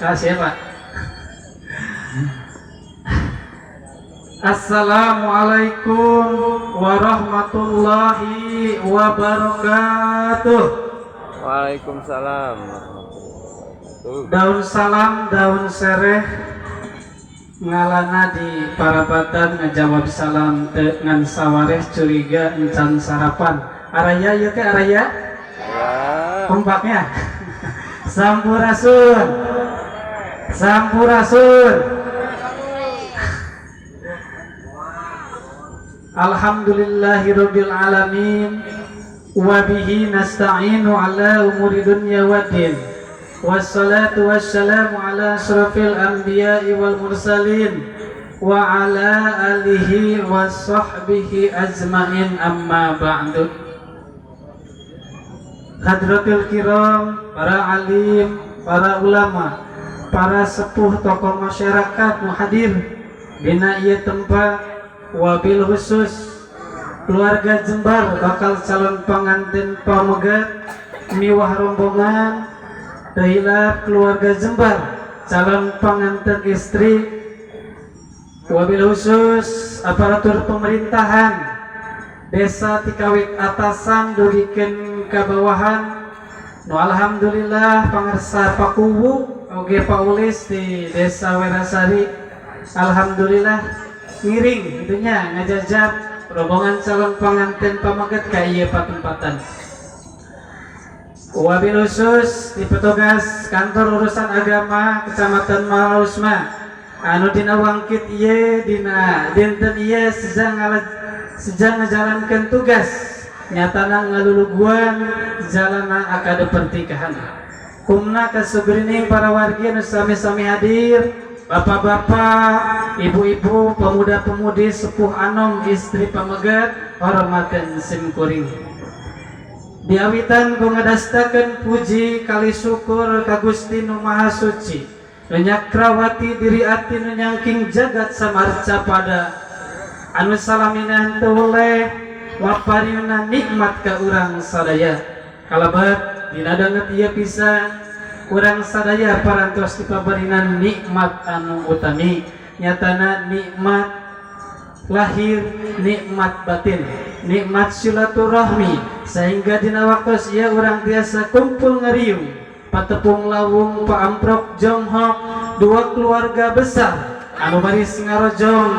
Kasih ya Pak. Assalamualaikum warahmatullahi wabarakatuh. Waalaikumsalam. Daun salam, daun sereh ngalana di parabatan ngejawab salam dengan sawareh curiga encan sarapan. Araya ya teh araya? Ya. Kompaknya. Sampurasun. Sampurasun. Alhamdulillahirabbil alamin wa bihi nasta'inu ala umuri dunya waddin. Wassalatu wassalamu ala asyrafil anbiya'i wal mursalin wa ala alihi wa sahbihi ajma'in amma ba'du. Hadratul kiram, para alim, para ulama, para sepuh tokoh masyarakat muhadir dina ieu tempat, wabil khusus keluarga Jembar bakal calon pengantin pamegat miwah rombongan dahilap keluarga Jembar calon pengantin istri, wabil khusus aparatur pemerintahan desa Tikawik atasan dugikeun ka bawahan nu alhamdulillah pangarsa pakuwu oge paulis di desa Werasari alhamdulillah ngiring itunya ngajajab rombongan calon pengantin pamegat ka ieu patempatan. Wabil khusus di petugas kantor urusan agama Kecamatan Malausma anu dina wangkit ieu dina dinten ieu sejang ngajalankeun tugas nyatana ngaluluguan jalana akade pernikahan. Kumna kasugrining para wargi anu sami-sami hadir, bapak-bapak, ibu-ibu, pemuda-pemudi, sepuh anom, istri pamegat, hormaten simkuring. Diawitan ku ngadastakeun puji kali syukur ka Gusti Nu Maha Suci, nu nyakrawati diri ati nu nyangking jagat samarca pada anu salaminan toleh waparina nikmat ka urang sadaya. Kalabat dina danget ieu pisan urang sadaya parantos dipabarinan nikmat anu utami, nyatana nikmat lahir, nikmat batin, nikmat silaturahmi, sehingga dina waktos ieu urang tiasa kumpul ngariung patepung lawung paamprok jonghok dua keluarga besar anu baris ngarojong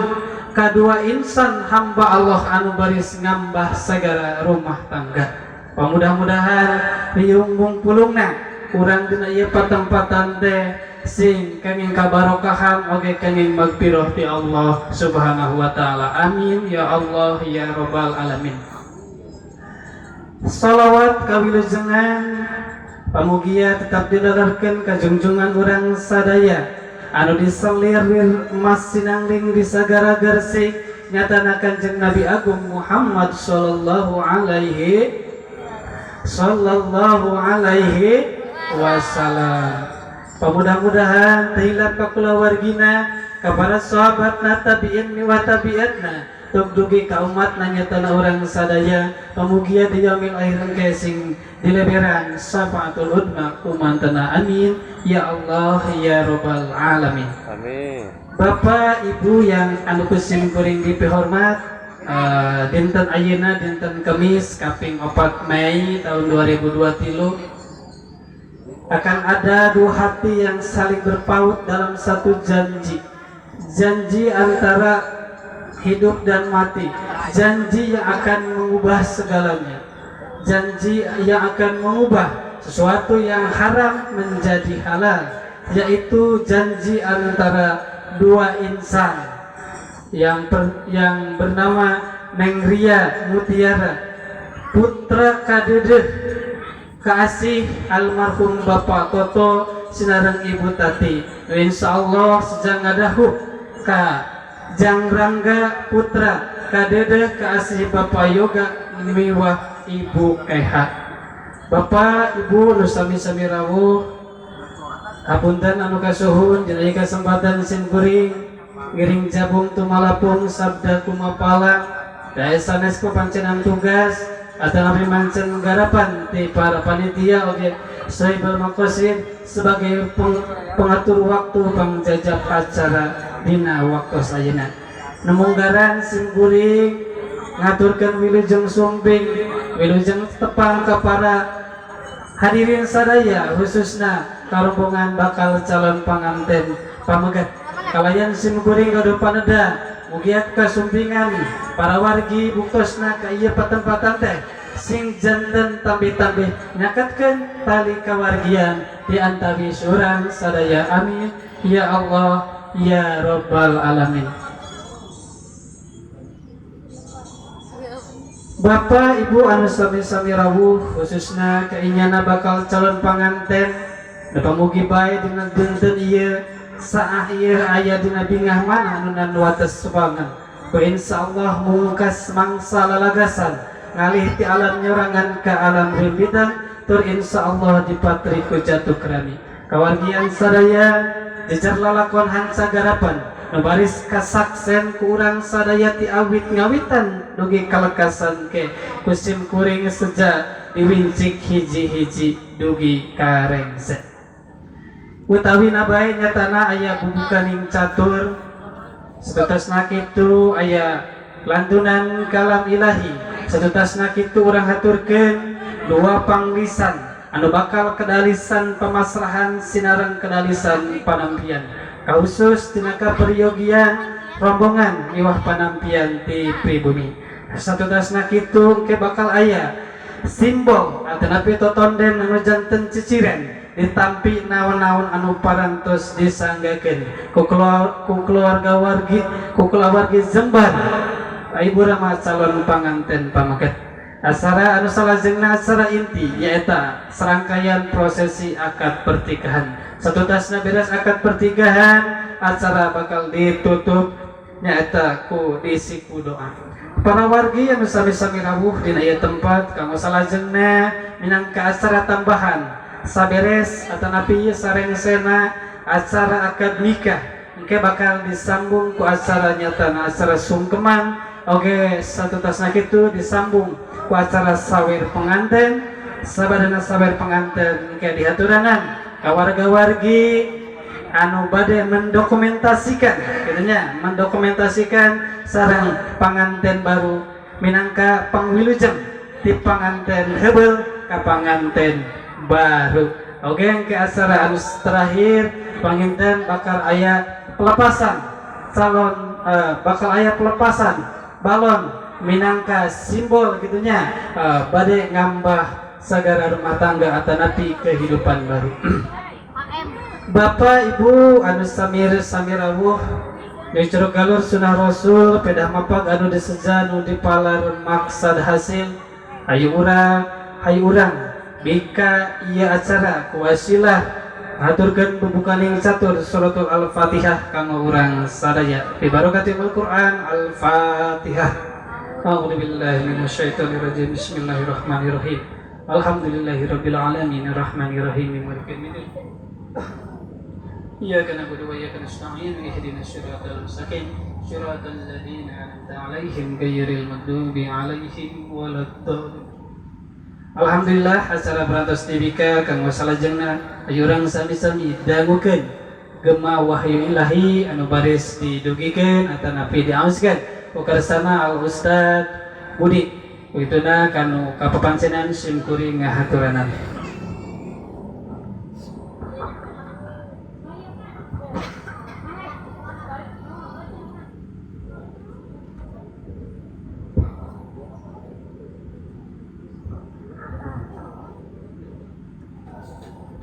kadua insan hamba Allah anu baris ngambah segala rumah tangga. Mudah-mudahan riung mungpulungna urang dina ieu patempatan teh sing kenging kabarokahan oge kenging magfirah ti Allah Subhanahu wa taala. Amin ya Allah ya rabbal alamin. Shalawat kawilujengan pamugia tetap dilalarkeun ka junjungan urang sadaya anu diselir emas sinangling di sagara gersik nyatana Kanjeng Nabi Agung Muhammad sallallahu alaihi wasallam. Mudah-mudahan tahilap ka kulawargina ka para sahabatna tabi'in wa tabi'atna tugdugi ka umatna nyatana urang sadaya pamugia di yaumil akhir engke sing dileberan syafaatul udma kumantana. Amin ya Allah ya rabbal alamin. Amin. Bapak Ibu yang anu kusim kuring dipihormat, dinten ayeuna dinten Kemis kaping 4 Mei tahun 2023 akan ada dua hati yang saling berpaut dalam satu janji. Janji antara hidup dan mati, janji yang akan mengubah segalanya, janji yang akan mengubah sesuatu yang haram menjadi halal, yaitu janji antara dua insan yang bernama Neng Ria Mutiara, putra kadedeh kasih almarhum Bapak Toto sinareng Ibu Tati. Insyaallah sejang ngadahup ka Jangrangga putra kadedeh kasih Bapak Yoga miwah Ibu Eha. Bapak Ibu nu sami-sami rawuh hapunten anu kasuhun jenai kesempatan sim kuring ngiring jabung tumalapung sabda kumapalang daya sanes ku pancenan tugas atau nabi mancen garapan ti para panitia oge Sohibul Maqasid sebagai pengatur waktu pengjajab acara dina waktu sayana. Nemunggaran simkuring ngaturkan wilujeng sumbing wilujeng tepang ke para hadirin sadaya khususna karombongan bakal calon panganten pamegat kalayan simkuring kadu paneda mugiat kasumbingan para wargi buktosna ka ieu patempatan teh sing janten tambi-tambi nyakatkeun tali kawargian di antari surang sadaya amin ya Allah ya rabbal alamin. Bapak Ibu anu sami-sami rawuh khususna kainyana bakal calon panganten da pamugi bae dina dinten ieu saah ieu aya dina bingah mana anu wates subangan ku insyaallah mungkas mangsa lalagasan ngalih ti alam nyorangan ka alam rimbidan tur insyaallah dipatri ku jatuh kerani kawargian sadaya jejar lalakon hanca garapan baris kasaksen ku urang sadaya ti awit ngawitan dugi kalekasan ke kusim kuring seja diwincik hiji-hiji dugi karengse utawi nabae nyatana aya bubukaning catur setetasna kitu aya lantunan kalam ilahi setetasna kitu urang haturkeun dua panglisan anu bakal kedalisan pemasrahan sinareng kedalisan panampian khusus tinaka peryogian rombongan miwah panampian ti pribumi satutasna kitu ke bakal aya simbol atanapi totonden anu janten ciciren ditampi naon-naon anu parantos disanggakeun ku keluarga wargi Zembar ibu rama calon panganten pamegat acara anu salajengna acara inti nyaeta serangkaian prosesi akad pertikahan satutasna beres akad pertikahan acara bakal ditutup nyaeta ku disiku doa para wargi anu sami-sami rawuh dina ieu tempat kanggo salajengna minangka acara tambahan saberes atanapi sarengsena acara akad nikah engke bakal disambung ku acara nyatana acara sungkeman oge satutasna kitu disambung ku acara sawer penganten sabadana sawer penganten engke dihaturanan ka warga-wargi anu bade mendokumentasikan katanya mendokumentasikan sareng panganten baru minangka pangwilujeng ti panganten heubeul ka panganten baru oke ke acara anu terakhir panginten bakal aya pelepasan calon bakal aya pelepasan balon minangka simbol gitunya bade ngambah sagara rumah tangga atanapi kehidupan baru. Bapak Ibu anu sami rawuh nu galur sunah Rasul pedah mapag anu diseja nu dipalar maksad hasil hayu urang bika iya acara kuasilah aturkeun bubukaning catur suratul al-fatihah kanggo urang sadaya bi barakatil Quran al-fatihah. A'udzu billahi minasyaitonir rajim. Bismillahirrahmanirrahim. Alhamdulillahirabbil alamin arrahmanir rahim maliki yaumiddin. Iyyaka na'budu wa iyyaka nasta'in ihdinas siratal mustaqim siratal ladzina an'amta 'alaihim ghairil maghdubi 'alaihim waladdallin. Alhamdulillah acara berantos tibika kanggo salajengna ayurang sami-sami dangukeun gema wahyu ilahi anu baris didugikeun atanapi diauskeun ku karsana Al Ustad Budi uituna kanu kapapancenan simkuring ngahaturanan.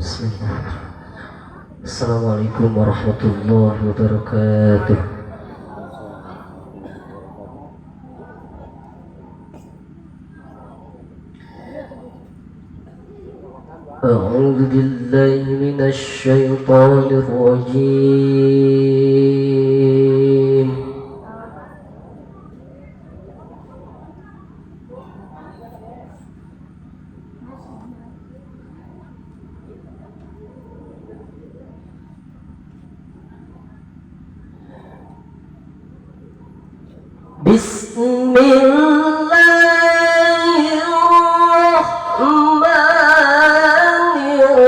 Bismillahirrahmanirrahim. Assalamualaikum warahmatullahi wabarakatuh. A'udzu billahi minasy syaithanir rajim. Bismillahirrahmanirrahim.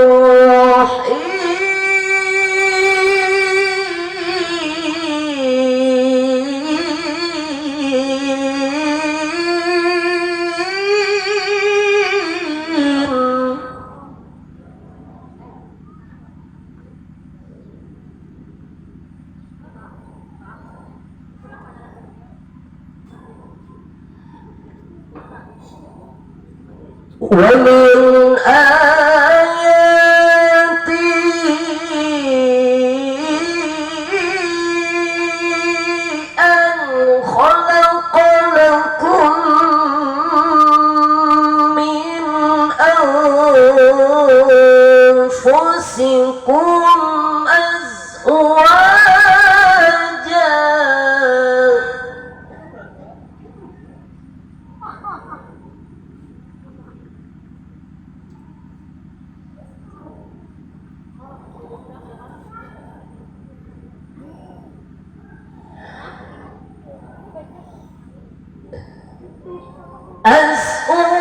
ومن آياته أن خلق لكم من أنفسكم أزواجا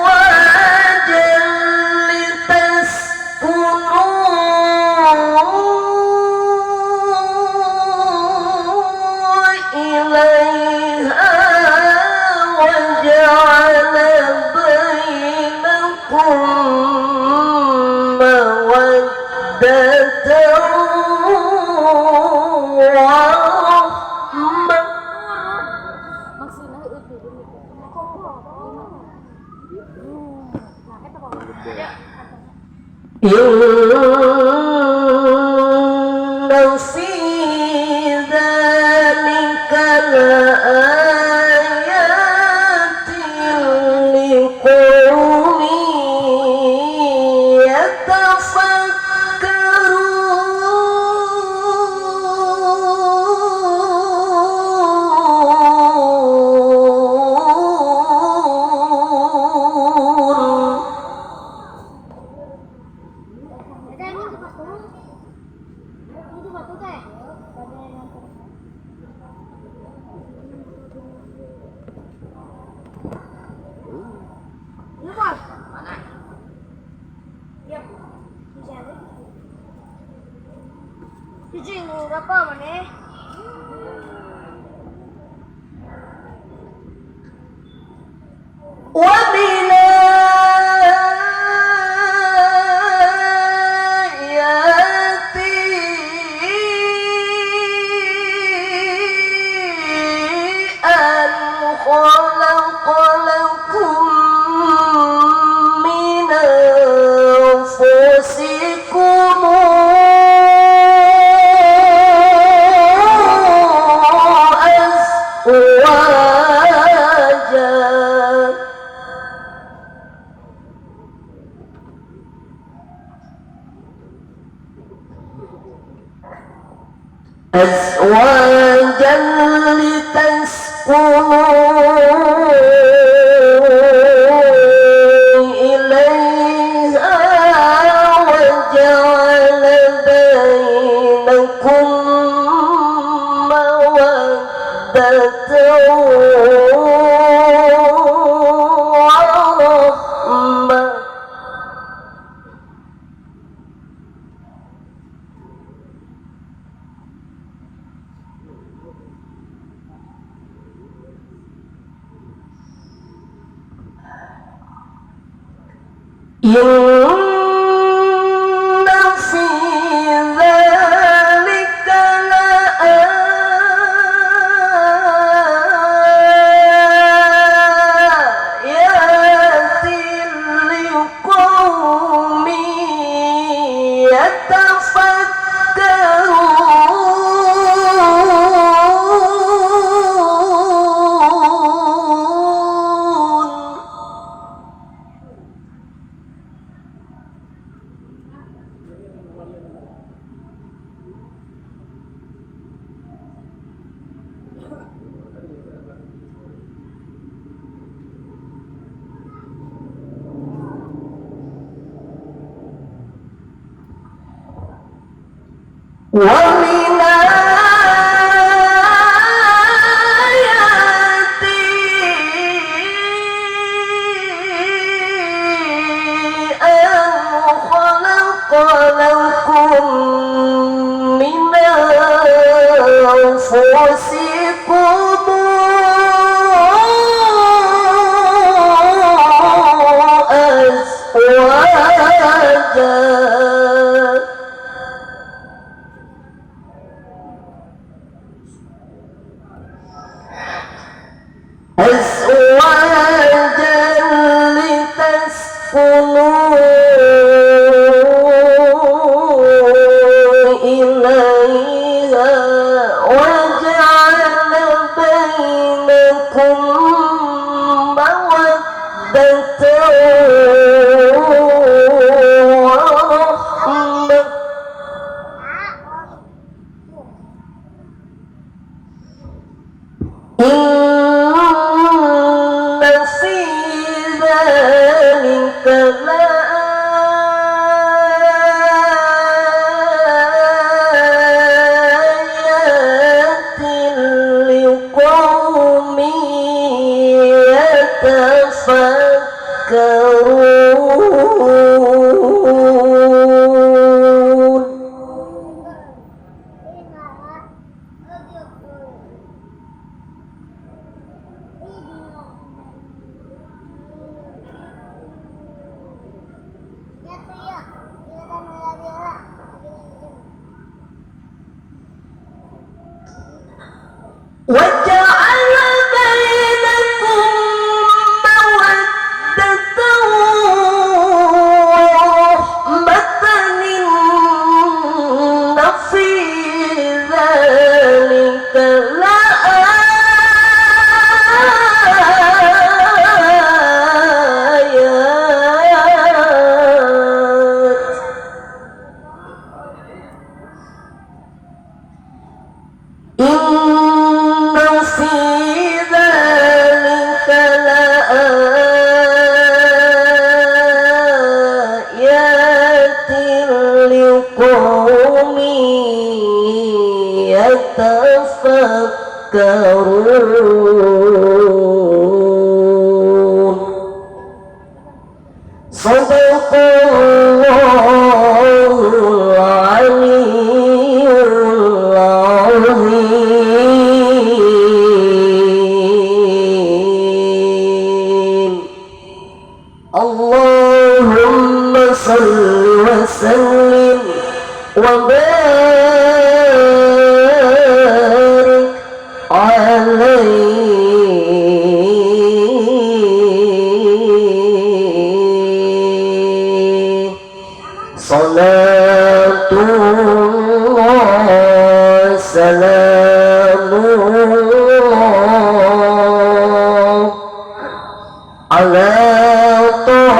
أزواجا لتسكنوا إليها وجعل بينكم مودة ورحمة إن في ذلك لآيات لقوم يتفكرون Cuci berapa mana? ومن آياته أن خلق لكم من أنفسكم أزواجا لتسكنوا إليها وجعل بينكم مودة ورحمة إن في ذلك لآيات لقوم يتفكرون ومن آياته أن خلق لكم من أنفسكم أزواجا لتسكنوا وجعل بينكم مودة ورحمة إن في ذلك لآيات إن في ذلك لآيات لقوم يتفكرون صدق الله العلي العظيم اللهم صل وسلم وبارك عليه صلاة الله سلام الله على طه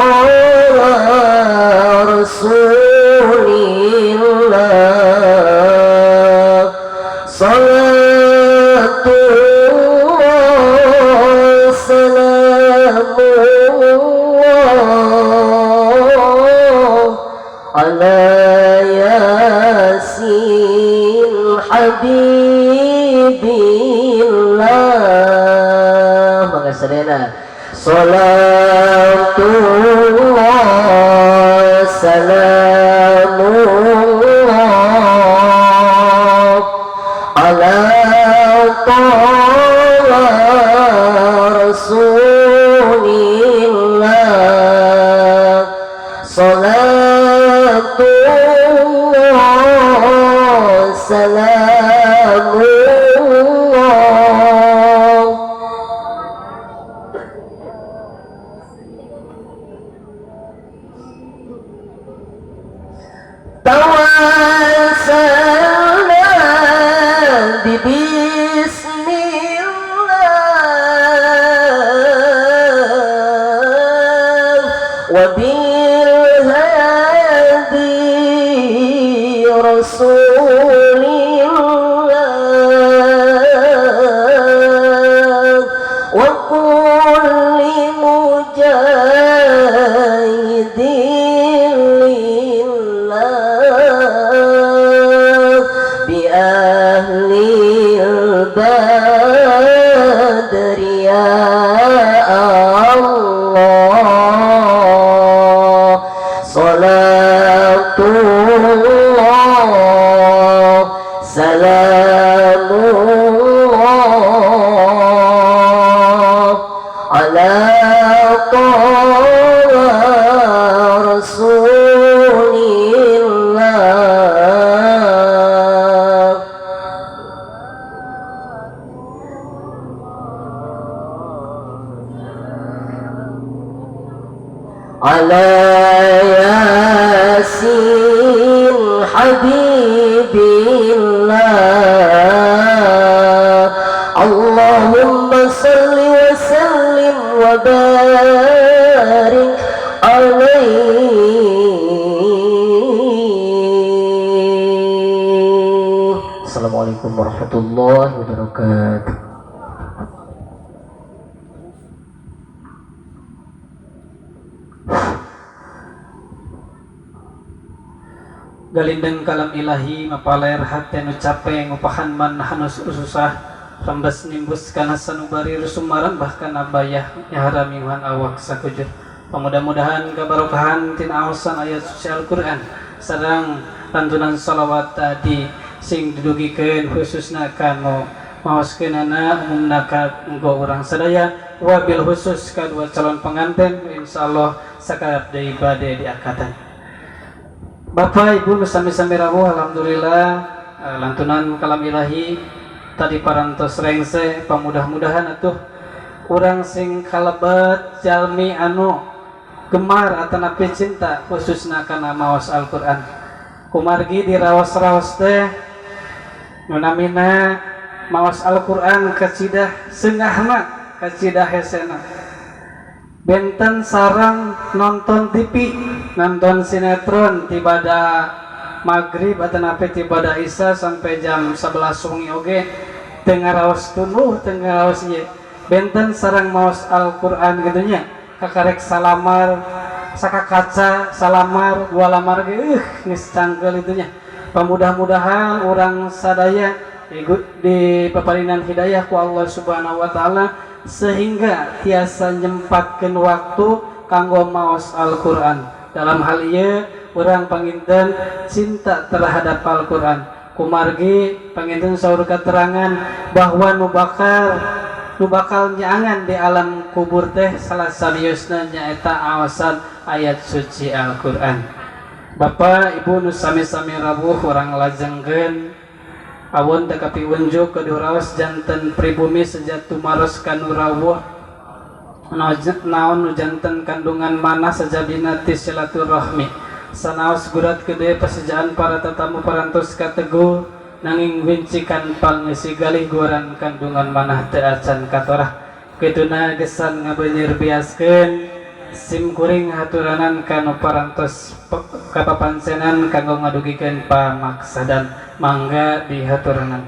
رسول الله صلاة الله سلام الله على ياسين حبيب الله mengasalena salatullah salamullah ala taha rasulillah salatullah salamullah tawassalna bismillah wa bil hadi rasulillah wa kulli mujahidin lillah bi ahli al-badr ya Allah salatullah salamullah ala taha rasulillah ala yasin habibillah Allahumma salli wa sallim wa barik alaihi. Assalamualaikum warahmatullahi wabarakatuh. Galindeng kalam ilahi mapaler hati anu capek ngupahan man hanus ususah rambas nimbus kana sanubari rusumaran bahkan abayah nyaharami wan awak sakujur mudah-mudahan kabarokahan tina aosan ayat suci Al-Qur'an sareng lantunan salawat tadi sing didugikeun khususna kanu maoskeunana umumna ka enggo urang sadaya wabil khusus kadua calon pengantin insyaallah sakarep deui bade diakatan. Bapak Ibu sami-sami rawuh alhamdulillah lantunan kalam ilahi tadi parantos rengse pamudah-mudahan atuh urang sing kalebet jalmi anu gemar atanapi cinta khususna kana maos Al-Qur'an kumargi diraos-raos teh nunamina maos Al-Qur'an kacidah seungahna kacidah hesena benten sarang nonton TV nonton sinetron tibada maghrib atanapi tibada isya sampai jam 11 wengi oge teu ngaraos tunuh teu ngaraos ieu benten sareng maos Al-Qur'an gitunya kakarek salamar sakakaca salamar dua lamar ge geus cangkeul itunya pamudah-mudahan urang sadaya di paparinan hidayah ku Allah Subhanahu wa taala sehingga tiasa nyempatkeun waktu kanggo maos Al-Qur'an dalam hal ieu urang panginten cinta terhadap Al-Qur'an kumargi panginten saur keterangan bahwa nu bakal nyaangan di alam kubur teh salah saliusna nyaeta awasan ayat suci Al-Qur'an. Bapak Ibu nu sami-sami rawuh urang lajengkeun awon teu kapiunjuk keduraos janten pribumi sejatu maros kanu rawuh naon nu janten kandungan mana sajabina ti silaturahmi sanaos gurat gede pasejaan para tatamu parantos kateguh nanging wincikan pangisi galih guaran kandungan manah teu acan katorah kituna gesan ngabeunyeur biaskeun sim kuring haturanan kanu parantos kapapancenan kanggo ngadugikeun pamaksadan mangga dihaturanan.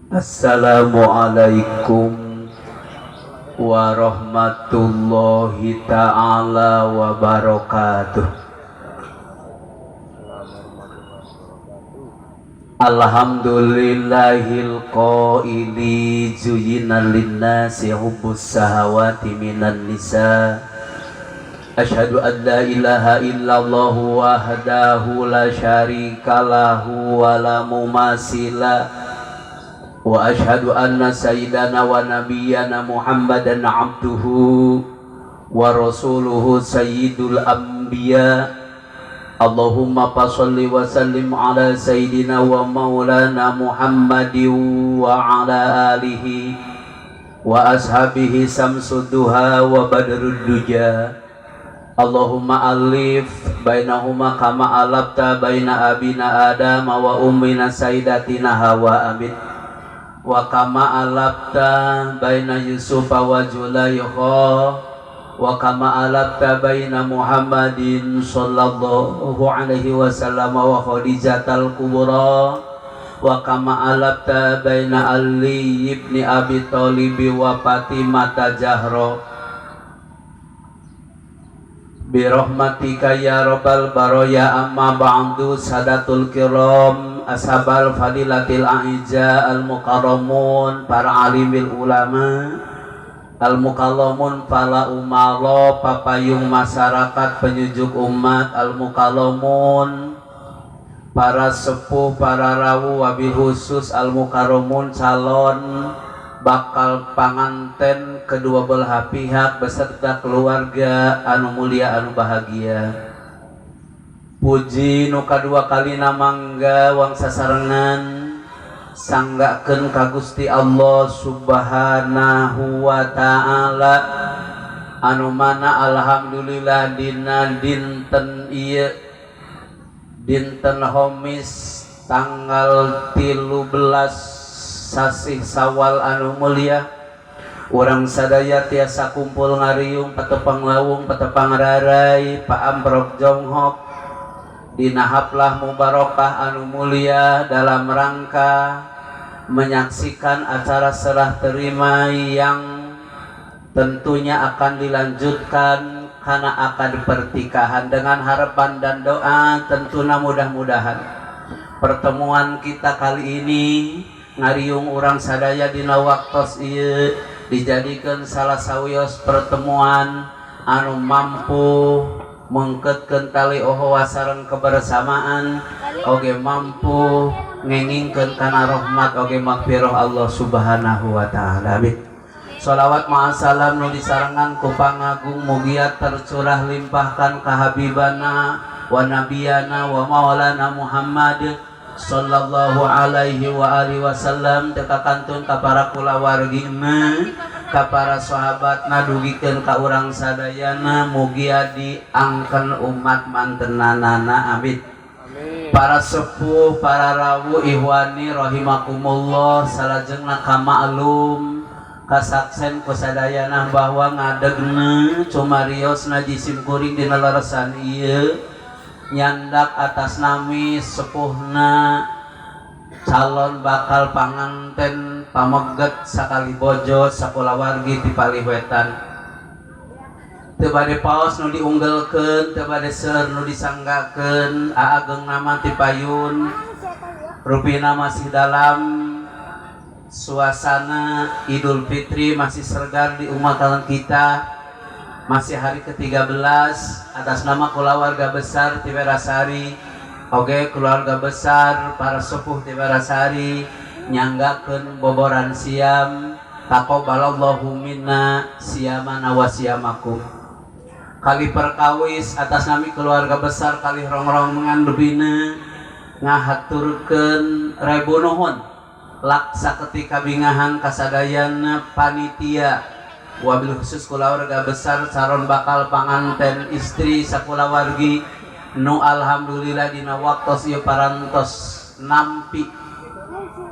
Assalamualaikum warahmatullahi ta'ala wabarakatuh. Alhamdulillahil qaili zuyina linnasi hubbus sahawati minan nisa. Asyhadu an la ilaha illallah wahdahu la syarika lahu wa la mumasila. Wa ashhadu anna sayyidana wa nabiyyana Muhammadan abduhu wa rasuluhu sayyidul anbiya. Allahumma fasholli wa sallim ala sayyidina wa maulana Muhammadin wa ala alihi wa ashabihi samsudduha wa badrud duja. Allahumma alif bainahuma kama alafta baina abina Adam wa ummina sayyidatina Hawa amin. Wa kama alafta baina Yusufa wa Zulaikha wa kama alafta baina Muhammadin sallallahu alaihi wasallam wa Khadijatal kubra wa kama alafta baina Ali ibni Abi Thalib wa Fatimah Zahra bi rahmatika ya rabbal baraya amma ba'du sadatul kiram ashabal fadilatil a'izza al mukarramun para alimil ulama al mukallamun para umara papayung masyarakat penyujuk umat al mukallamun para sepuh para rawuh wabil khusus al mukarramun calon bakal panganten kedua belah pihak beserta keluarga anu mulia anu bahagia. Puji nu kadua kali mangga wang sasarengan sanggakeun ka Gusti Allah Subhanahu wa taala anu mana alhamdulillah dina dinten ieu dinten Khamis tanggal 13 sasih Sawal anu mulia urang sadaya tiasa kumpul ngariung patepang lawung patepang rarai paamprok jonghok dina haflah mubarakah anu mulia dalam rangka menyaksikan acara serah terima yang tentunya akan dilanjutkan kana akad pertikahan dengan harapan dan doa tentunya mudah-mudahan pertemuan kita kali ini ngariung orang sadaya dina waktos ieu dijadikan salah sawios pertemuan anu mampu mengketkeun tali ohowa sareng kebersamaan oge mampu ngengingkeun kana rahmat oge magfirah Allah Subhanahu wa taala. Amin. Sholawat ma'asalam nu disarangan ku pangagung mugia tercurah limpahkan ka habibana wa nabiyana wa maulana Muhammad sallallahu alaihi wa alihi wasallam teka kantun ka para kulawargina ka para sahabatna dugikeun ka urang sadayana mugia diangkeun umat mantenanana. Amin. Para sepuh, para rawuh ihwani rahimakumullah salajengna kamaklum kasaksen kusadayana bahwa ngadegna cumariosna jisim kuring dina leresan ieu nyandak atas nami sepuhna calon bakal panganten pameget sakali bojo sakulawargi ti Palihwetan teu bade paos nu diunggelkeun teu bade seueur nu disanggakeun aageng nama ti payun rupina masih dalam suasana Idul Fitri masih segar di umat kita masih hari ke-13 atas nama keluarga besar Tiberasari oge keluarga besar para sepuh Tiberasari nyanggakeun boboran siam taqabbalallahu minna siyamana wa siyamakum kali perkawis atas nami keluarga besar kali rongrong mengandubina ngahaturkeun rebu nuhun laksa ketika bingahan kasadayana panitia wabil khusus kulawarga besar calon bakal panganten istri sakulawargi nu alhamdulillah dina waktos ieu parantos nampi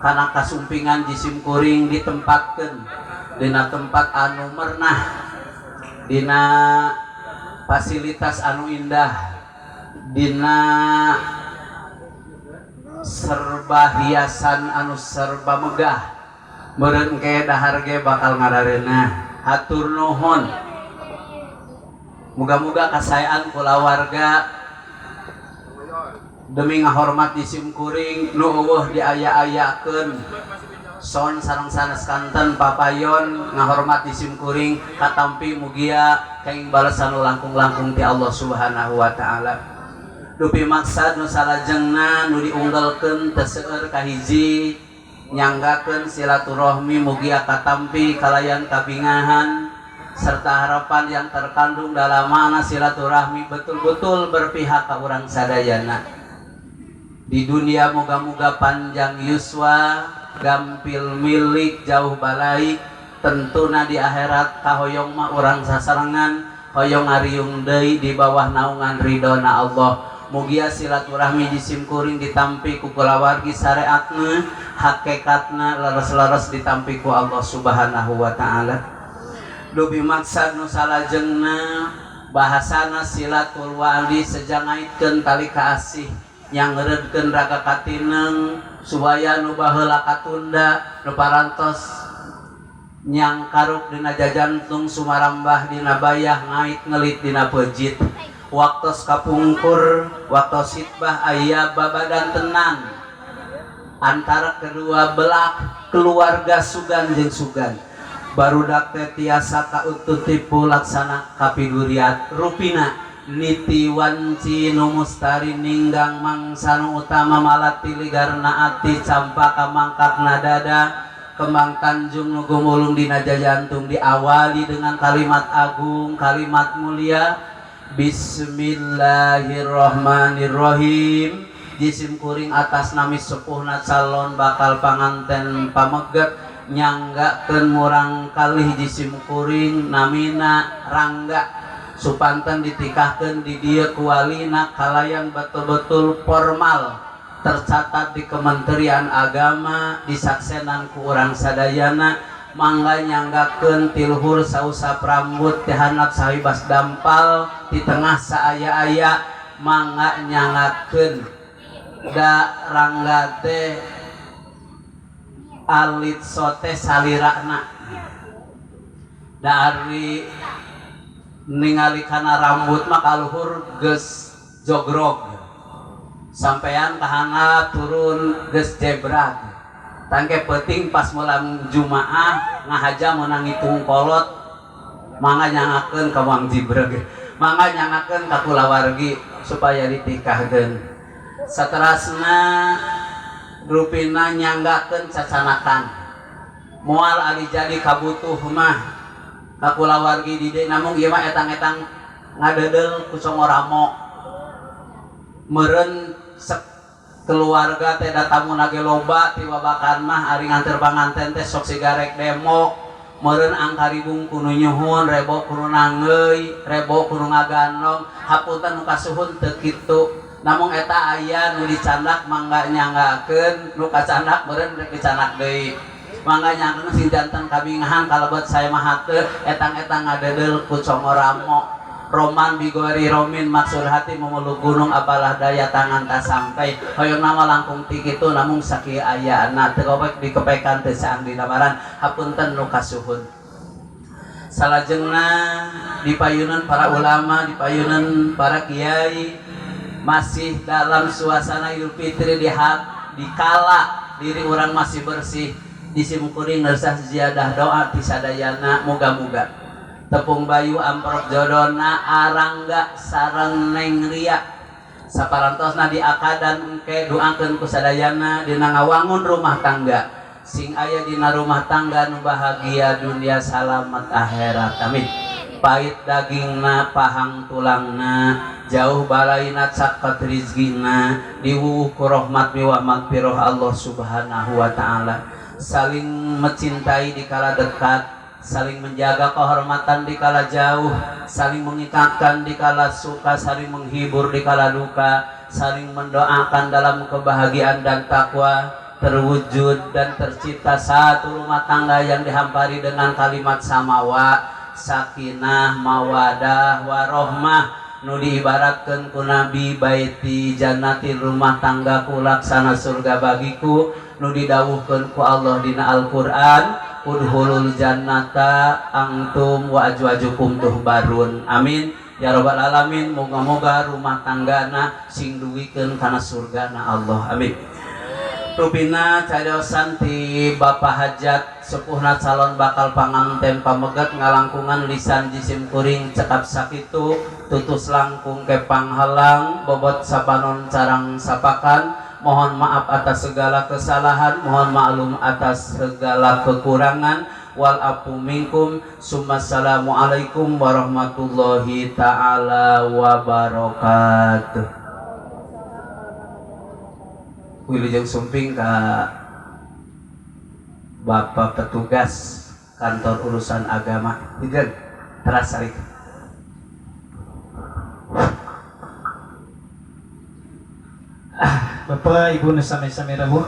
kana kasumpingan jisim kuring ditempatkeun dina tempat anu mernah dina fasilitas anu indah dina serba hiasan anu serba megah meureun ke dahar ge bakal ngarareunah hatur nuhun muga-muga kasayaan kulawarga demi ngahormat jisim kuring nu eueuh diaya-ayakeun son sareng sanes kanten papayon ngahormat jisim kuring katampi mugia kaing balesan langkung-langkung ti Allah Subhanahu wa taala dupi maksad nu salajengna nu diunggelkeun teu seueur kahiji nyanggakeun silaturahmi mugia katampi kalayan kabingahan serta harapan yang terkandung dalam makna silaturahmi betul-betul berpihak ka urang sadayana di dunia moga-moga panjang yuswa gampil milik jauh balai tentuna di akhirat kahoyong mah urang sasarengan hoyong ariung deui di bawah naungan ridona Allah mugia silaturahmi jisim kuring ditampi ku kulawargi syariatna hakikatna leres-leres ditampi ku Allah Subhanahu wa taala dupi maksad nu salajengna bahasana silatul wali sejangaitkeun tali kaasih nyangeureudkeun raga katineng supaya nu baheula katunda nu parantos nyang karuk dina jajantung sumarambah dina bayah ngait ngelit dina pejit waktos kapungkur waktos hitbah aya babadan tenang antara kedua belah keluarga sugan jeung sugan barudak teh tiasa kaututi laksana kapiduriat rupina niti wanci nu mustari ninggang mangsanu utama malati ligarna ati campaka mangkakna dada kembang tanjung nu gumulung dina jajantung diawali dengan kalimat agung kalimat mulia Bismillahirrahmanirrahim jisim kuring atas nami sepuhna calon bakal panganten pameget nyanggakeun murang kalih jisim kuring namina Rangga supanten ditikahkeun di dieu ku walina kalayan betul-betul formal tercatat di Kementerian Agama disaksenan ku urang sadayana mangga nyanggakeun tiluhur sausap rambut ti handap sahibas dampal di tengah saaya-aya mangga nyangakeun da Rangga teh alit sote salirana dari ningali kana rambut mah kaluhur geus jogrog sampean kahana turun geus jebrag tangke penting pas malam Jumaah ngahaja meunang ngitung kolot mangga nyangakeun ka Mang Jibreg mangga nyangakeun ka kulawargi supaya ditikahkeun saterasna rupina nyanggakeun cacanakan moal ali jadi kabutuh mah ka kulawargi di dieu namung ieu mah etang-etang ngadedel ku Songoramo meureun keluarga teh tamu nage loba ti babakan mah ari nganter panganten teh sok sigarek demo meureun angkari bung kudu nyuhun rebo kudu nangeui rebo kudu ngaganong hapunten nu kasuhun teu kitu namung eta aya nu dicandak mangga nyanggakeun nu kacandak meureun rek dicandak deui mangga nyanggakeun sing janten kabingahan kalebet saya mah teu etang-etang ngadedel ku Songoramo Roman bigori romin maksud hati memeluk gunung apalah daya tangan tak sampai hoyong nama langkung tikitu namung sakieu aya na teu opek dikepekan teu saang dilamaran hapunten nu kasuhun salajengna dipayunan para ulama dipayunan para kiai masih dalam suasana Idul Fitri dikala diri orang masih bersih disimkuring nersah ziyadah doa ti sadayana moga-moga tepung bayu amprok jodona arangga sareng neng ria saparantosna diakadan engke doakeun ku sadayana dina ngawangun rumah tangga sing aya dina rumah tangga nu bahagia dunia salamet akhirat amin pait dagingna pahang tulangna jauh balaina caket rizkina diwuh ku rahmat miwah magfirah Allah subhanahu wa ta'ala saling mencintai dikala dekat saling menjaga kehormatan dikala jauh, saling mengikatkan dikala suka, saling menghibur dikala duka, saling mendoakan dalam kebahagiaan dan takwa, terwujud dan tercipta satu rumah tangga yang dihampari dengan kalimat samawa, sakinah, mawadah, warohmah, nu diibaratkan ku Nabi baiti jannati rumah tangga ku laksana surga bagiku, nu didawuhkeun ku Allah dina Al-Qur'an. Udhulul jannata antum wa ajwajukum tuhbarun amin ya rabbal alamin moga-moga rumah tanggana sing duwikeun kana surgana Allah amin rupina cariosan ti Bapak Hajat sepuhna calon bakal panganten pamegat ngalangkungan lisan jisim kuring cekap sakitu tutus langkung ke panghalang bobot sapanon carang sapakan mohon maaf atas segala kesalahan, mohon maklum atas segala kekurangan. Wal afu minkum. Assalamualaikum warahmatullahi taala wabarakatuh. Wilujeng sumping ka Bapak petugas kantor urusan agama. Tidak terasa itu. Bapak Ibu sami-sami rawuh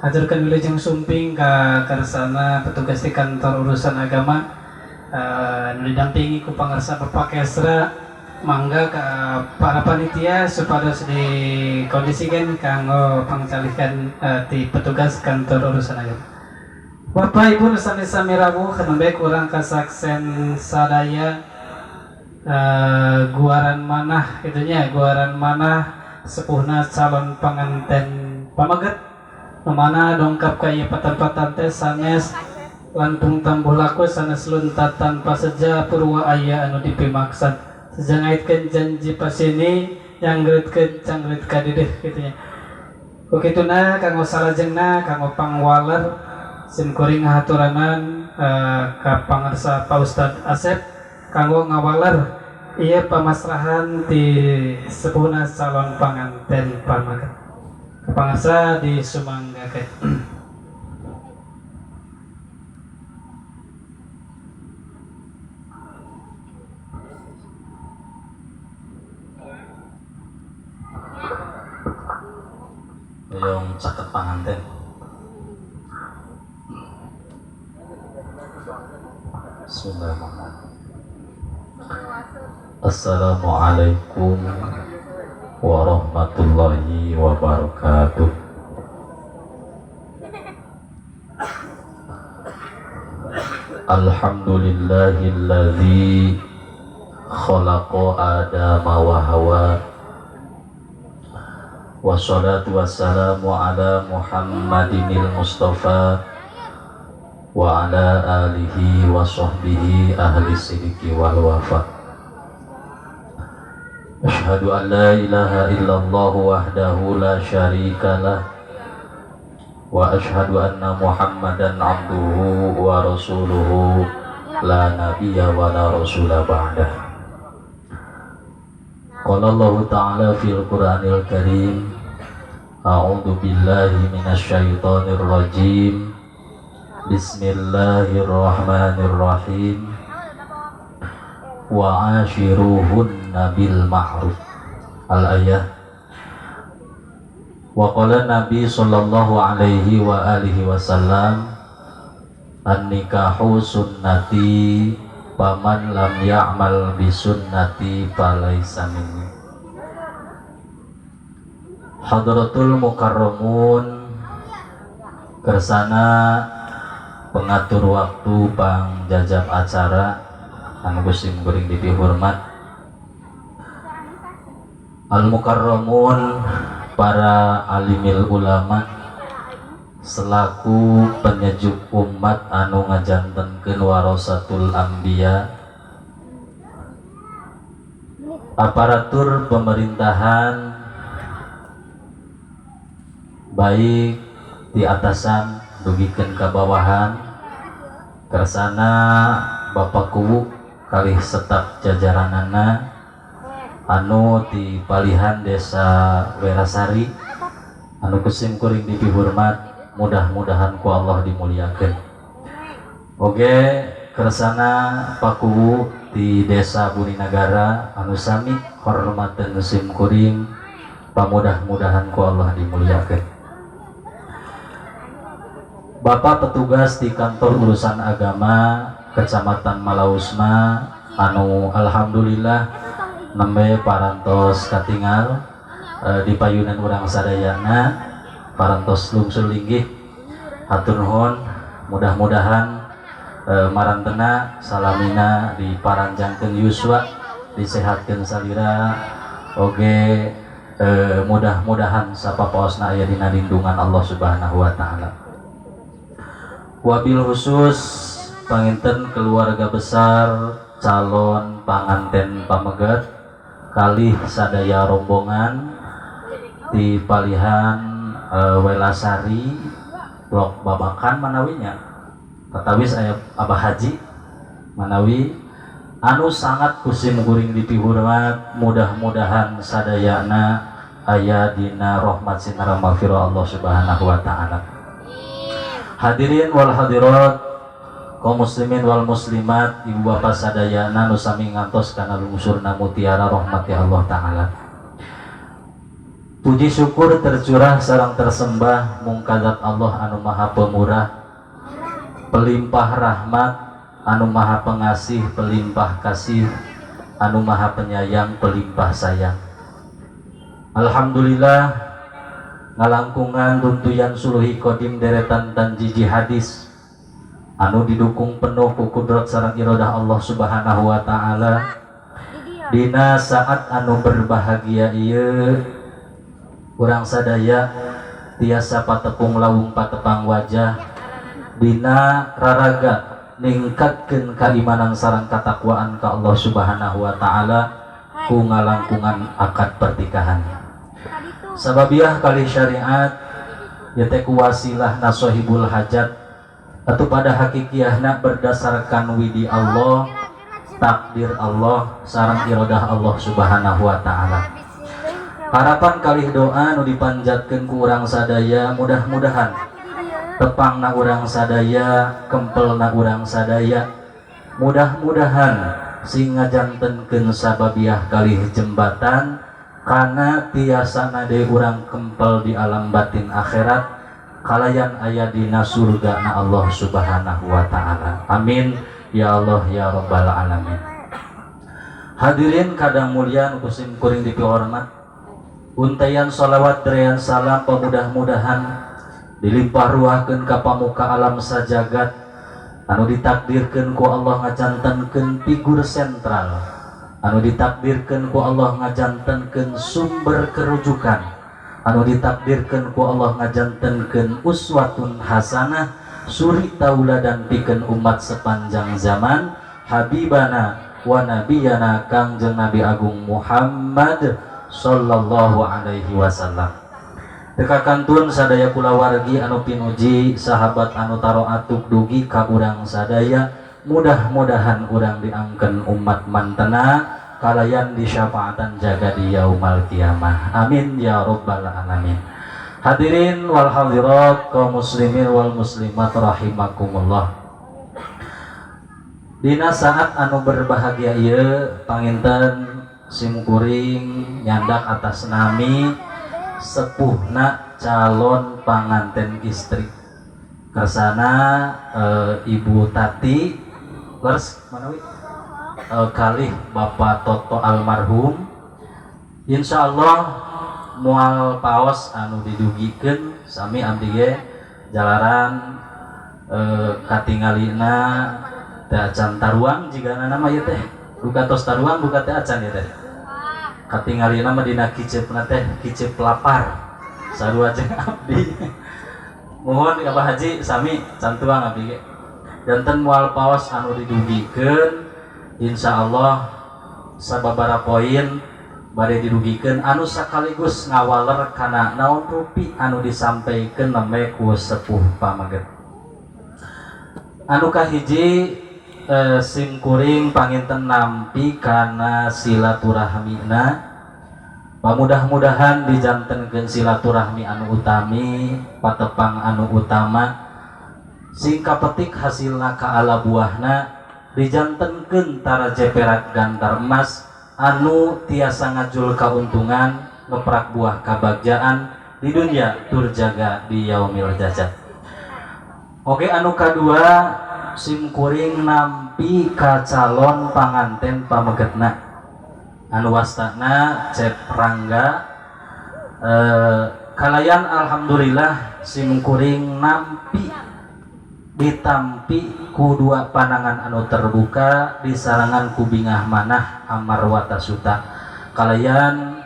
aturkeun wilujeng sumping ka karsana petugas di kantor urusan agama nu didampingi ku pangarsa Bapak Kesra mangga ka para panitia supados dikondisikan kanggo pangcalikan ti petugas kantor urusan agama. Bapak Ibu sami-sami rawuh kanembe kurang kasaksen sadaya guaran manah itunya guaran manah sepuhna calon panganten pamaget mana dongkap kaya patan-patan teh sanes lantung tambuh laku sanes luntat tanpa seja purwa aya anu dipimaksad sejangaitkeun janji pasini yang geutkeun canggeut ka dideh kitu nya kukituna kanggo salajengna kanggo pangwaler sim kuring ngahaturanan ka pangarsa Pak Ustad Asep kanggo ngawaler iya pamasrahan di sepuhna calon panganten pamaget pangarsa di sumanggakeun yang caket panganten Bismillahirrahmanirrahim. Assalamualaikum warahmatullahi wabarakatuh. Alhamdulillahilladzi khalaqa Adama wa Hawa. Wassalatu wassalamu ala Muhammadinil Mustafa wa ala alihi wa sahbihi ahli sidiki wal wafa. Asyhadu an la ilaha illallah wahdahu la syarikalah wa asyhadu anna Muhammadan abduhu wa rasuluhu la nabiyya wa la rasula ba'dah. Qala Allah Ta'ala fil Qur'anil Karim, a'udzu billahi minasy syaithanir rajim. Bismillahirrahmanirrahim. Wa ashiruhunna bil ma'ruf. Al-ayah. Wa qala Nabi sallallahu alaihi wa alihi wasallam, an-nikahu sunnati paman lam ya'mal bisunnati falaysa minni. Hadratul mukarramun, kersana pengatur waktu pang jajab acara anu gusim kuring dipihormat, al mukarramun, para alimil ulama selaku penyejuk umat anu ngajantenkeun warasatul anbiya, aparatur pemerintahan baik di atasan dugikeun ka bawahan, kersana Bapak Kuwu kalih setap jajaranana anu di palihan desa Werasari anu kusim kuring dipihormat, mudah-mudahan ku Allah dimuliakeun. Oge kersana Pak Kuwu di desa Buninagara anu sami hormateun kusim kuring, pamudah-mudahan ku Allah dimuliakeun. Bapak petugas di kantor urusan agama Kecamatan Malausma anu alhamdulillah nembe parantos katingal di payunan urang sadayana, parantos lungsul linggih, hatur nuhun, mudah-mudahan marantena salamina diparanjangkeun yuswa, disehatkeun salira, oge mudah-mudahan sapapaosna aya dina lindungan Allah Subhanahu wa taala. Wabil khusus panginten keluarga besar calon panganten pamegat kalih sadaya rombongan di palihan Welasari blok Babakan manawinya tatawis aya Abah Haji manawi anu sangat kusim kuring dipihormat, mudah-mudahan sadayana aya dina rahmat sinara maghfirah Allah Subhanahu wa taala. Hadirin wal hadirat, kaum muslimin wal muslimat, ibu bapak sadayana nu sami ngantos kana lungsurna mutiara rahmati Allah taala. Puji syukur tercurah sareng tersembah mungkadat Allah anu maha pemurah, pelimpah rahmat, anu maha pengasih, pelimpah kasih, anu maha penyayang, pelimpah sayang. Alhamdulillah ngalangkungan tuntuyan suluhi kodim deretan dan jiji hadis anu didukung penuh ku kudrat sareng iradah Allah Subhanahu wa taala dina saat anu berbahagia ieu urang sadaya tiasa patepung lawung patepang wajah dina raraga ningkatkeun keimanan sareng katakwaan ka Allah Subhanahu wa taala ku ngalangkungan akad pertikahan. Sababiah kali syariat yateku wasilah nasohibul hajat atau pada hakikiahna berdasarkan widi Allah, takdir Allah, sareng iradah Allah Subhanahu wa taala. Harapan kalih doa nu dipanjatkeun ku urang sadaya, mudah-mudahan tepangna urang sadaya, kempelna urang sadaya, mudah-mudahan sing ngajantenkeun sababiah kalih jembatan karena tiasa nade urang kempel di alam batin akhirat kalayan aya dina surga na Allah Subhanahu wa taala. Amin ya Allah ya rabbal alamin. Hadirin kadang mulia nu kusim kuring dipihormat, untayan sholawat derayan salam pamudah-mudahan dilimpah ruahkeun ka pamuka alam sajagat anu ditakdirkeun ku Allah ngacantenkeun figur sentral anu ditakdirkan ku Allah ngajantenkeun sumber kerujukan, anu ditakdirkan ku Allah ngajantenkeun uswatun hasanah, suri tauladan pikeun umat sepanjang zaman, habibana wa nabiyana Kangjeng Nabi Agung Muhammad sallallahu alaihi wasallam. Dekakantun sadaya kulawargi anu pinuji, sahabat anu taro atuk dugi ka urang sadaya, mudah-mudahan urang diangkeun umat mantena kalayan di syafaatan jaga di yaumal kiamah. Amin ya rabbal alamin. Hadirin wal hadirat kaum muslimin wal muslimat rahimakumullah. Dina saat anu berbahagia ieu panginten simkuring nyandak atas nami sepuhna calon panganten istri kersana Ibu Tati terus manawi kalih Bapak Toto almarhum. Insyaallah moal paos anu didugikeun sami abdi ge jalaran katingalina teh acan taruang jigana nama ieu teh buka tos taruang buka teh acan ieu teh katingalina mah dina kiceupna teh kiceup lapar sarua jeung abdi. Mohon ka Pak Haji sami cantuang abdi ge janten moal paos anu didugikeun insyaallah sababaraha poin bade didugikeun anu sakaligus ngawaler kana naon rupi anu disampaikeun neme ku sepuh pamaget. Anu kahiji simkuring panginten nampi kana silaturahmina, pamudah-mudahan dijantenkeun silaturahmi anu utami patepang anu utama singka petik hasilna kaala buahna dijantenkeun tara jeperat gantar emas anu tiasa ngajul kauntungan ngeprak buah kabagjaan di dunia tur jaga di yaumil jazaa. Oke, anu kadua simkuring nampi ka calon panganten pamegetna anu wastana Cep Rangga. Kalayan alhamdulillah simkuring nampi ditampi ku dua panangan anu terbuka disarangan ku bingah manah amarwata suta. Kalayan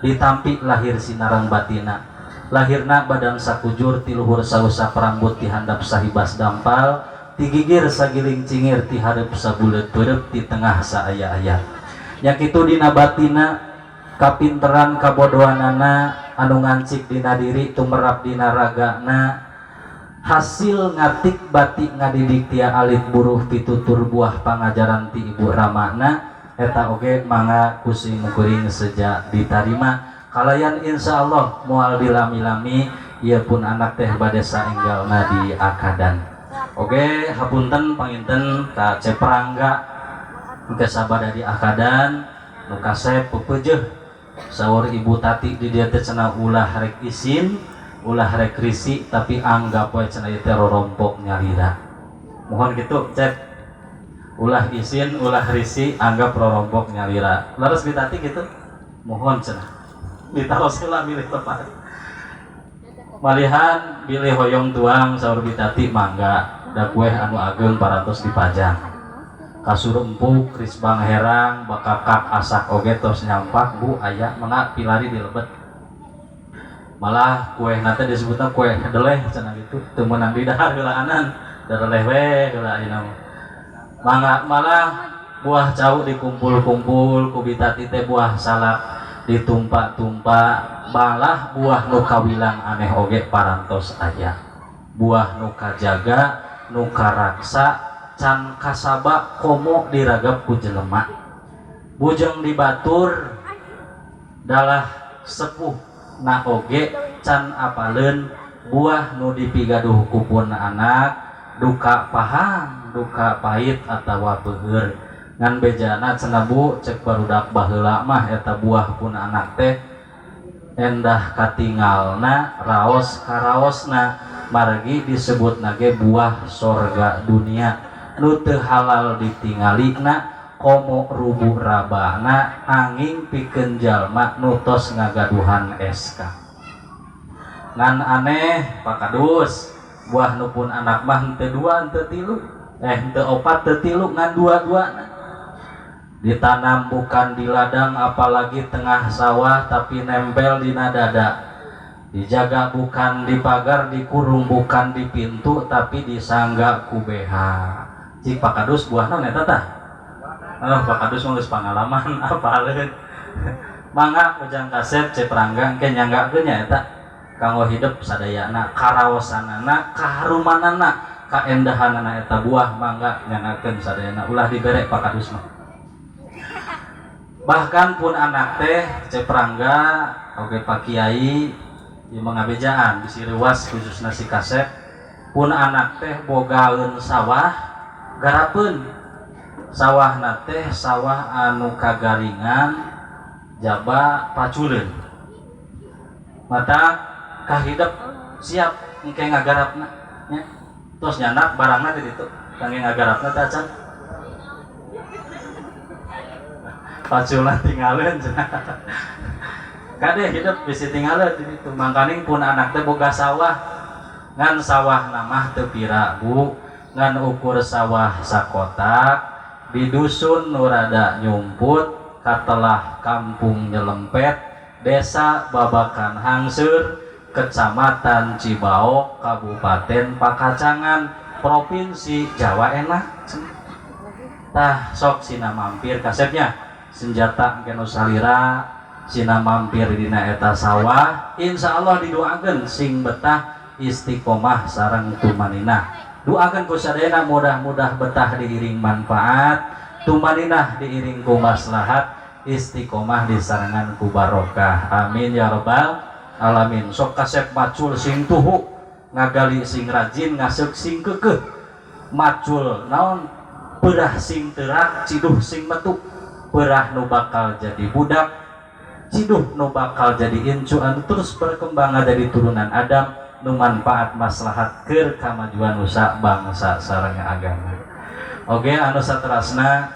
ditampi lahir sinarang batina, lahirna badan sakujur tiluhur sausa perambut tihandap sahibas dampal tigigir sagiling cingir ti hareup sabuleut beureuk ti tengah saaya-aya. Nya kitu dina batina kapinteran kabodohanana anu ngancik dina diri tumerap dina ragana, hasil ngatik batik ngadidik tia alit buruh pitutur buah pangajaran ti ibu ramana eta oge mangga kusimkuring seja ditarima kalayan insyaallah moal dilami-lami ieu pun anak teh bade saenggalna di akadan. Oke, hapunten panginten ka Cep Rangga engke sabada di akadan nu kasep peupeujeuh saur Ibu Tati di dieu teh cenah ulah rek isin ulah rek risi tapi anggap we cenah ieu teh rorompok nyalira. Mohon kitu Cep, ulah isin ulah risi anggap rorompok nyalira. Leres Bi Tati kitu mohon cenah ditaros heula milih tepat. Malihan bilih hoyong tuang saur Bi Tati mangga da kue anu ageng parantos dipajang kasur empuk risbang herang bakakak asak oge tos nyampak bu aya mangga pilari dilebet malah kue nate disebutna kue deleh cenah gitu teu meunang di dahar heulaanan deleh we heula ayeuna mangga malah buah cau dikumpul-kumpul ku Bi Tati teh buah salak ditumpa-tumpa malah buah nu kawilang aneh oge parantos aya buah nu kajaga nu karaksa can kasaba komo diragap ku jelema bujeng dibatur dalah sepuh na oge can apaleun buah nu dipigaduh ku pun anak duka pahang duka pahit atawa beueur ngan bejana cenah bu cek barudak baheula mah eta buah pun anak teh endah katingalna raos karaosna margi disebut nage buah sorga dunia nu teu halal ditinggalina komo rubuh rabana angin pikeun jalma nu tos ngagaduhan SK ngan aneh Pak Kadus buah nu pun anak mah teu dua teu tilu teu opat teu tilu ngan dua-duana ditanam bukan di ladang apalagi tengah sawah tapi nempel di dada, dijaga bukan di pagar, dikurung bukan di pintu tapi disangga ku BH. Cik Pak Kadus buah naon eta tah? Pak Kadus geus pengalaman apaleun. Mangga ujang kasep Ceprangga engke nyanggakeun nya eta kanggo hidup sadayana, karaosanana, kaharumanana, kaendahanana eta buah mangga nyanggakeun sadayana ulah dibere Pak Kadus mah. Bahkan pun anak teh Ceprangga oge Pak Kiai di mangabejaan bisi ruas khususna si kasep pun anak teh bogaeun sawah garapeun sawahna teh sawah anu kagaringan jaba paculeun mata kahidep siap engke ngagarapna nya tos nyanak barangna di ditu kangge ngagarapna teh acan paculna tinggalin kade hidup bisa tinggalin di situ mangkaning pun anak teh boga sawah ngan sawah namah teu pira bu ngan ukur sawah sakotak di dusun nurada nyumput katelah kampung Nyelempet desa Babakan Hangseur kecamatan Cibaok Kabupaten Pakacangan Provinsi Jawa Enak tah sok sina mampir kasepnya senjata engke nu salira sina mampir dina eta sawah insyaallah didoakeun sing betah istiqomah sareng tumaninah doakeun ku sadayana mudah-mudah betah diiring manfaat tumaninah diiring ku maslahat istiqomah disarengan ku barokah amin ya rabbal alamin sok kasep macul sing tuhu ngagali sing rajin ngaseuk sing keukeuh macul naon peurah sing teurak ciduh sing metu perah nu bakal jadi budak ciduh nu bakal jadi incu anu terus berkembang dari turunan Adam nu manfaat maslahat keur kamajuan usaha bangsa sareng agama. Oke anu saterasna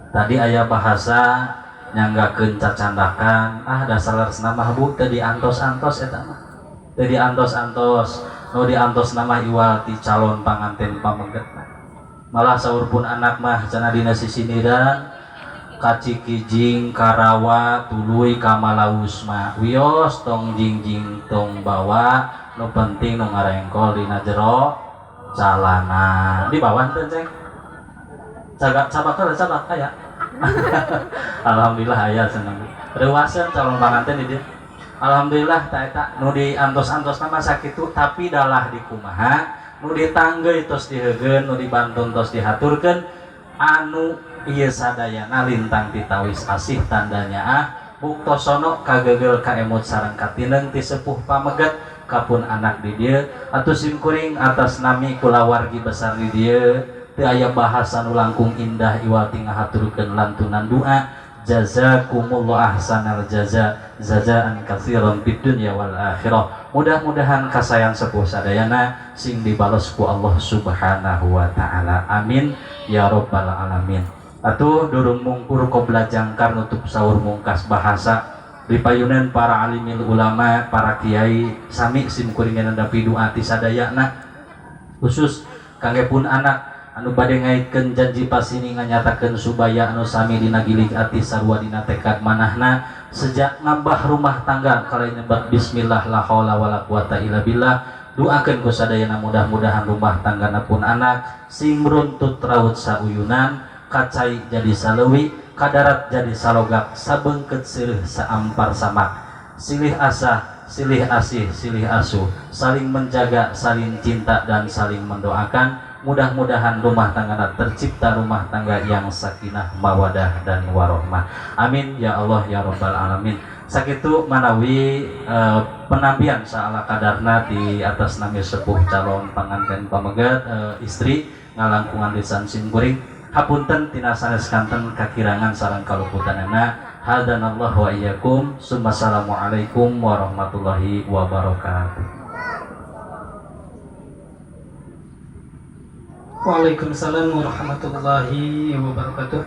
tadi aya bahasa nyanggakeun cacandakan dasar mah bu teu diantos-antos eta mah teu diantos-antos nu diantos nama iwal ti calon panganten pameget malah saur pun anak mah cenah dina sisiniran kacikijing karawa tuluy kamalaus mah wios tong jingjing tong bawa nu penting nu ngarengkol dina jero calana di bawah teh ceng cabak aya alhamdulillah aya seneng reuaseun calon panganten di dieu alhamdulillah ta eta nu diantos-antos nama sakitu tapi dalah dikumaha nu ditanggeuy tos diheugeun nu dibantun tos dihaturkeun anu ieu sadayana lintang ditawis asih tandanya buktosono kagegel kaemut sareng katineng ti sepuh pameget kapun anak di dieu atuh simkuring atas nami kulawargi besar di dieu teu aya bahasa nu langkung indah iwal ti ngahaturkeun lantunan doa jazakumullah ahsanal jazaan katsiran fid dunya wal akhirah mudah-mudahan kasayang sepuh sadayana sing dibales ku Allah Subhanahu wa taala amin ya rabbal alamin. Atuh durung mungkur qobla jangkar nutup saur mungkas bahasa dipayunan para alimil ulama para kiai sami simkuringan nepi doa ti sadayana khusus kangge pun anak anu bade ngaitkeun janji pasini nganyatakeun subaya anu sami dina gilig ati sarua dina tekad manahna sejak ngambah rumah tangga kala nyebat bismillah la haula wala quwata illa billah doakeun ku sadayana mudah-mudahan rumah tanggana pun anak sing runtut raut sauyunan kacai jadi salewi kadarat jadi salogak sabeungkeut seueuh saampar samak silih asah silih asih silih asuh saling menjaga saling cinta dan saling mendoakan mudah-mudahan rumah tangga tercipta rumah tangga yang sakinah mawadah dan warohmah amin ya Allah ya rabbal alamin sakitu manawi penampian saala kadarna di atas nami sepuh calon panganten pamegat istri ngalangkungan lisan simkuring hapunten tina sanes kanten kakirangan sareng kaluputanana hadanallahu wa iyyakum assalamualaikum warahmatullahi wabarakatuh. Waalaikumsalam warahmatullahi wabarakatuh.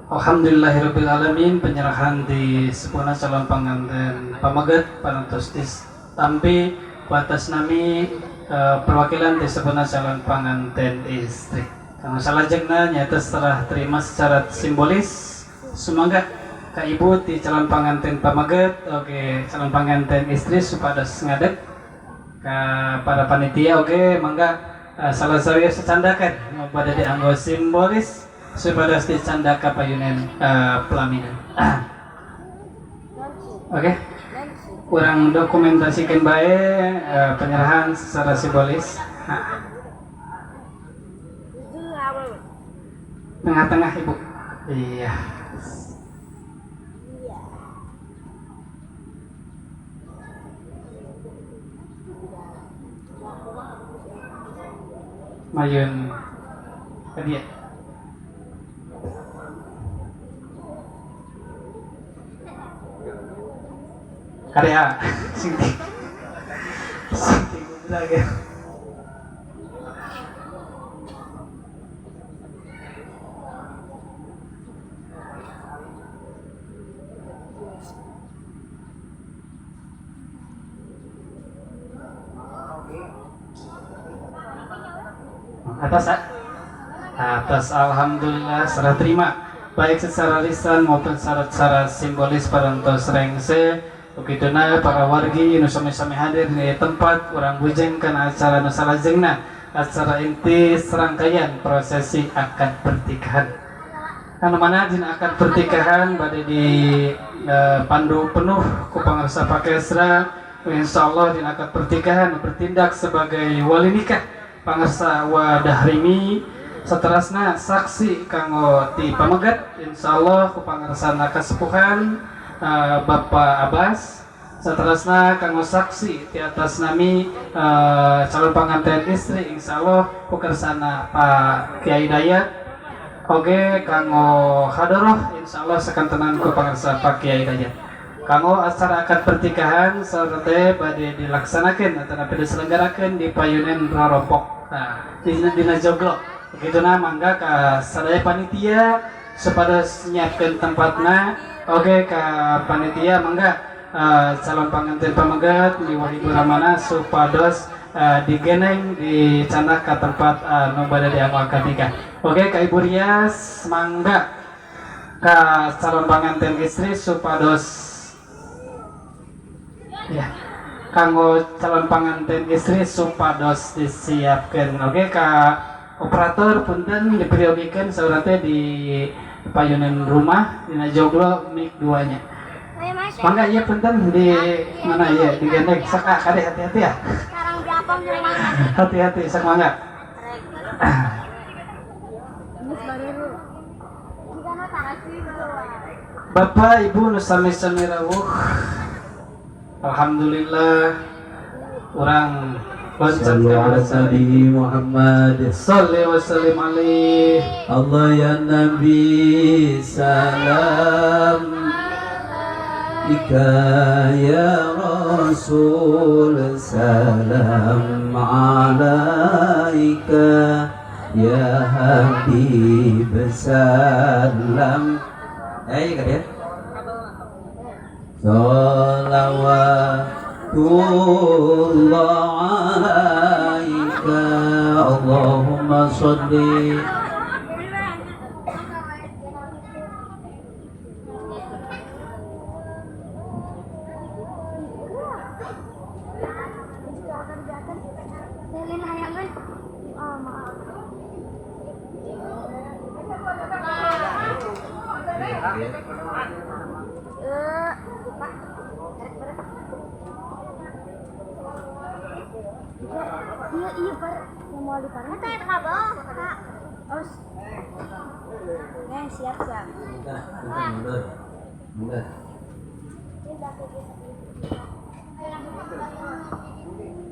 Alhamdulillahirabbil alamin penyerahan di sepuna calon panganten pamegat panentos tampi ku atas nami perwakilan di sepuna calon panganten istri. Kang salajengna nyata setelah terima secara simbolis semoga ka ibu ti calon panganten pamaget oke calon panganten istri supados ngadeg ka para panitia oke mangga salah saya secandakan pada dianggo simbolis supados dicanda ka payunan pelaminan. Oke. Kurang dokumentasikan bae penyerahan secara simbolis. Tengah-tengah ibu. Iya. Mayun. Tadi ya. Karya. Sinti. Sinti gubrak ya. Atas alhamdulillah serah terima baik secara lisan maupun secara simbolis parantos rengse begituna para wargi nu sami-sami hadir di tempat urang bujengkeun acara nu salajengna acara inti serangkaian prosesi akad pertikahan anu mana dina akad pertikahan bade di pandu penuh ku pangarsa pakesra insyaallah dina akad pertikahan bertindak sebagai wali nikah pangarsa wadahrimi saterasna saksi kanggo ti pamegat insyaallah ku pangarsana kasepuhan Bapak Abbas saterasna kanggo saksi ti atas nami calon panganten istri insyaallah ku kersana Pak Kiai Dayat oge kanggo hadoroh insyaallah sakantenan ku pangarsa Pak Kiai Dayat kanggo acara akad pertikahan sareng bade dilaksanakeun ataupun diselenggarakeun di payunan Rorompok dina Joglo begituna mangga ka sadaya panitia supados nyiapkeun tempatna oke ka panitia mangga calon panganten pamegat di Wahid Ramana supados digeneng dicandak ka tempat nu bade dianggo akad nikah oke ka Ibu Rias mangga ka calon panganten istri supados ya kanggo calon panganten istri supados disiapkeun oke ka operator punten dipriogikeun saurate di payunan rumah dina Joglo mik 2-nya. Mangga ieu punten di mana ieu digandeng sak kade hati-hati ya. Sekarang diapam dari mana? Hati-hati sak mangga. Bapak Ibu nu sami-sami rawuh. Alhamdulillah urang Sallu ala Nabi Muhammad Salli wa sallim alaih Allah ya Nabi salam Ika ya Rasul salam alaika Ya Habib salam kan ya Salawatullah alaika Allahumma salli Iya Pak, yang mau dipanen teh kabel. Terus, siap. Mundur.